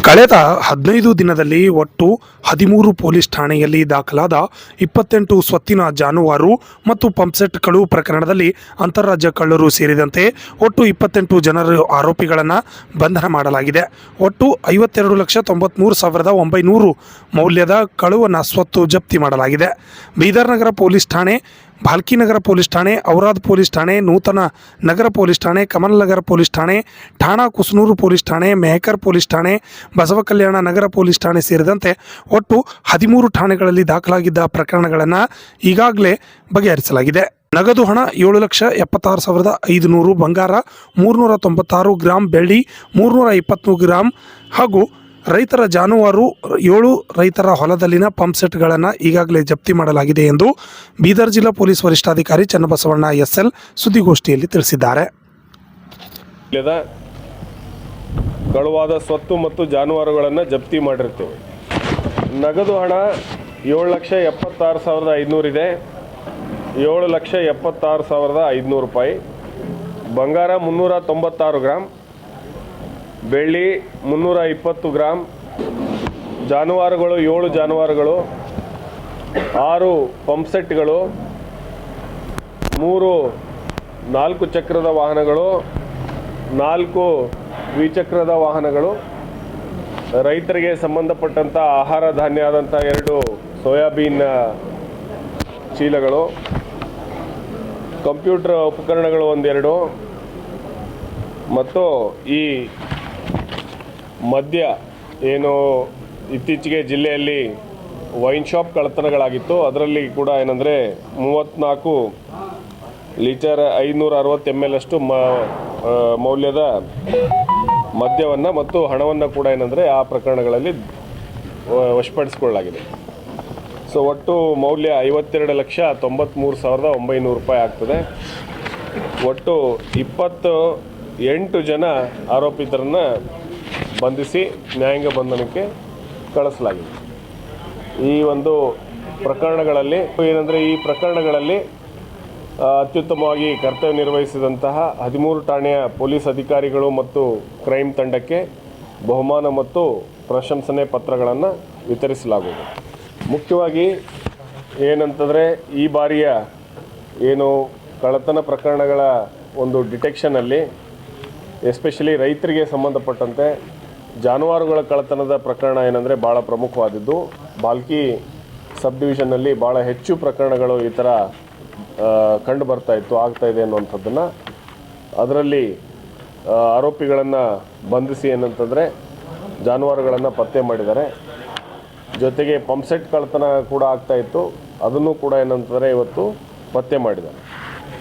ಕಳೆದ 15 ದಿನದಲ್ಲಿ ಒಟ್ಟು 13 ಪೊಲೀಸ್ ಠಾಣೆಯಲ್ಲಿ ದಾಖಲಾದ 28 ಸ್ವತ್ತಿನ ಜಾನುವಾರು ಮತ್ತು ಪಂಪ್ಸೆಟ್ಗಳು ಪ್ರಕರಣದಲ್ಲಿ ಅಂತಾರಾಜ್ಯ ಕಳ್ಳರು ಸೇರಿದಂತೆ ಒಟ್ಟು 28 ಜನರು ಆರೋಪಿಗಳನ್ನು ಬಂಧನ ಮಾಡಲಾಗಿದೆ. ಒಟ್ಟು 52,93,900 ಮೌಲ್ಯದ ಕಳುವನ ಸ್ವತ್ತು ಜಪ್ತಿ ಮಾಡಲಾಗಿದೆ. ಬೀದರ್ ನಗರ ಪೊಲೀಸ್ ಠಾಣೆ, ಭಾಲ್ಕಿ ನಗರ ಪೊಲೀಸ್ ಠಾಣೆ, ಔರಾದ್ ಪೊಲೀಸ್ ಠಾಣೆ, ನೂತನ ನಗರ ಪೊಲೀಸ್ ಠಾಣೆ, ಕಮಲ್ ನಗರ ಪೊಲೀಸ್ ಠಾಣೆ, ಠಾಣಾ ಕುಸ್ನೂರು ಪೊಲೀಸ್ ಠಾಣೆ, ಮೆಹಕರ್ ಪೊಲೀಸ್ ಠಾಣೆ, ಬಸವ ಕಲ್ಯಾಣ ನಗರ ಪೊಲೀಸ್ ಠಾಣೆ ಸೇರಿದಂತೆ ಒಟ್ಟು 13 ಠಾಣೆಗಳಲ್ಲಿ ದಾಖಲಾಗಿದ್ದ ಪ್ರಕರಣಗಳನ್ನು ಈಗಾಗಲೇ ಬಗೆಹರಿಸಲಾಗಿದೆ. ನಗದು ಹಣ 7,76,500, ಬಂಗಾರ 396 ಗ್ರಾಂ, ಬೆಳ್ಳಿ 323 ಗ್ರಾಂ ಹಾಗೂ ರೈತರ ಜಾನುವಾರು 7 ರೈತರ ಹೊಲದಲ್ಲಿನ ಪಂಪ್ಸೆಟ್ಗಳನ್ನು ಈಗಾಗಲೇ ಜಪ್ತಿ ಮಾಡಲಾಗಿದೆ ಎಂದು ಬೀದರ್ ಜಿಲ್ಲಾ ಪೊಲೀಸ್ ವರಿಷ್ಠಾಧಿಕಾರಿ ಚನ್ನಬಸವಣ್ಣ SL ಸುದ್ದಿಗೋಷ್ಠಿಯಲ್ಲಿ ತಿಳಿಸಿದ್ದಾರೆ. ಕಳುವಾದ ಸ್ವತ್ತು ಮತ್ತು ಜಾನುವಾರುಗಳನ್ನು ಜಪ್ತಿ ಮಾಡಿರ್ತೇವೆ. ನಗದು ಹಣ 7,76,500 ಇದೆ. 7,76,500 ರೂಪಾಯಿ. ಬಂಗಾರ 396 ಗ್ರಾಂ, ಬೆಳ್ಳಿ 320 ಗ್ರಾಂ, ಜಾನುವಾರುಗಳು 7 ಜಾನುವಾರುಗಳು, 6 ಪಂಪ್ಸೆಟ್ಗಳು, 3 4 ಚಕ್ರದ ವಾಹನಗಳು, 4 ದ್ವಿಚಕ್ರದ ವಾಹನಗಳು, ರೈತರಿಗೆ ಸಂಬಂಧಪಟ್ಟಂಥ ಆಹಾರ ಧಾನ್ಯ ಆದಂಥ 2 ಸೋಯಾಬೀನ್ ಚೀಲಗಳು, ಕಂಪ್ಯೂಟರ್ ಉಪಕರಣಗಳು 1-2 ಮತ್ತು ಈ ಮದ್ಯ ಏನು ಇತ್ತೀಚೆಗೆ ಜಿಲ್ಲೆಯಲ್ಲಿ ವೈನ್ ಶಾಪ್ ಕಳ್ಳತನಗಳಾಗಿತ್ತು, ಅದರಲ್ಲಿ ಕೂಡ ಏನಂದರೆ 34 ಲೀಟರ್ 560 ml ಅಷ್ಟು ಮೌಲ್ಯದ ಮದ್ಯವನ್ನು ಮತ್ತು ಹಣವನ್ನು ಕೂಡ ಏನಂದರೆ ಆ ಪ್ರಕರಣಗಳಲ್ಲಿ ವಶಪಡಿಸಿಕೊಳ್ಳಲಾಗಿದೆ. ಸೊ ಒಟ್ಟು ಮೌಲ್ಯ 52,93,900 ರೂಪಾಯಿ ಆಗ್ತದೆ. ಒಟ್ಟು 28 ಜನ ಆರೋಪಿತರನ್ನು ಬಂಧಿಸಿ ನ್ಯಾಯಾಂಗ ಬಂಧನಕ್ಕೆ ಕಳಿಸಲಾಗಿದೆ. ಈ ಒಂದು ಪ್ರಕರಣಗಳಲ್ಲಿ ಏನಂದರೆ ಈ ಪ್ರಕರಣಗಳಲ್ಲಿ ಅತ್ಯುತ್ತಮವಾಗಿ ಕರ್ತವ್ಯ ನಿರ್ವಹಿಸಿದಂತಹ 13 ಠಾಣೆಯ ಪೊಲೀಸ್ ಅಧಿಕಾರಿಗಳು ಮತ್ತು ಕ್ರೈಮ್ ತಂಡಕ್ಕೆ ಬಹುಮಾನ ಮತ್ತು ಪ್ರಶಂಸನೆ ಪತ್ರಗಳನ್ನು ವಿತರಿಸಲಾಗುವುದು. ಮುಖ್ಯವಾಗಿ ಏನಂತಂದರೆ ಈ ಬಾರಿಯ ಏನು ಕಳ್ಳತನ ಪ್ರಕರಣಗಳ ಒಂದು ಡಿಟೆಕ್ಷನಲ್ಲಿ ಎಸ್ಪೆಷಲಿ ರೈತರಿಗೆ ಸಂಬಂಧಪಟ್ಟಂತೆ ಜಾನುವಾರುಗಳ ಕಳ್ಳತನದ ಪ್ರಕರಣ ಏನಂದರೆ ಭಾಳ ಪ್ರಮುಖವಾದದ್ದು. ಭಾಲ್ಕಿ ಸಬ್ ಡಿವಿಷನ್ನಲ್ಲಿ ಭಾಳ ಹೆಚ್ಚು ಪ್ರಕರಣಗಳು ಈ ಥರ ಕಂಡು ಆಗ್ತಾಯಿದೆ ಅನ್ನುವಂಥದ್ದನ್ನು, ಅದರಲ್ಲಿ ಆರೋಪಿಗಳನ್ನು ಬಂಧಿಸಿ ಏನಂತಂದರೆ ಜಾನುವಾರುಗಳನ್ನು ಪತ್ತೆ ಮಾಡಿದ್ದಾರೆ. ಜೊತೆಗೆ ಪಂಪ್ಸೆಟ್ ಕಳ್ಳತನ ಕೂಡ ಆಗ್ತಾಯಿತ್ತು, ಅದನ್ನು ಕೂಡ ಏನಂತಂದರೆ ಇವತ್ತು ಪತ್ತೆ ಮಾಡಿದ್ದಾರೆ.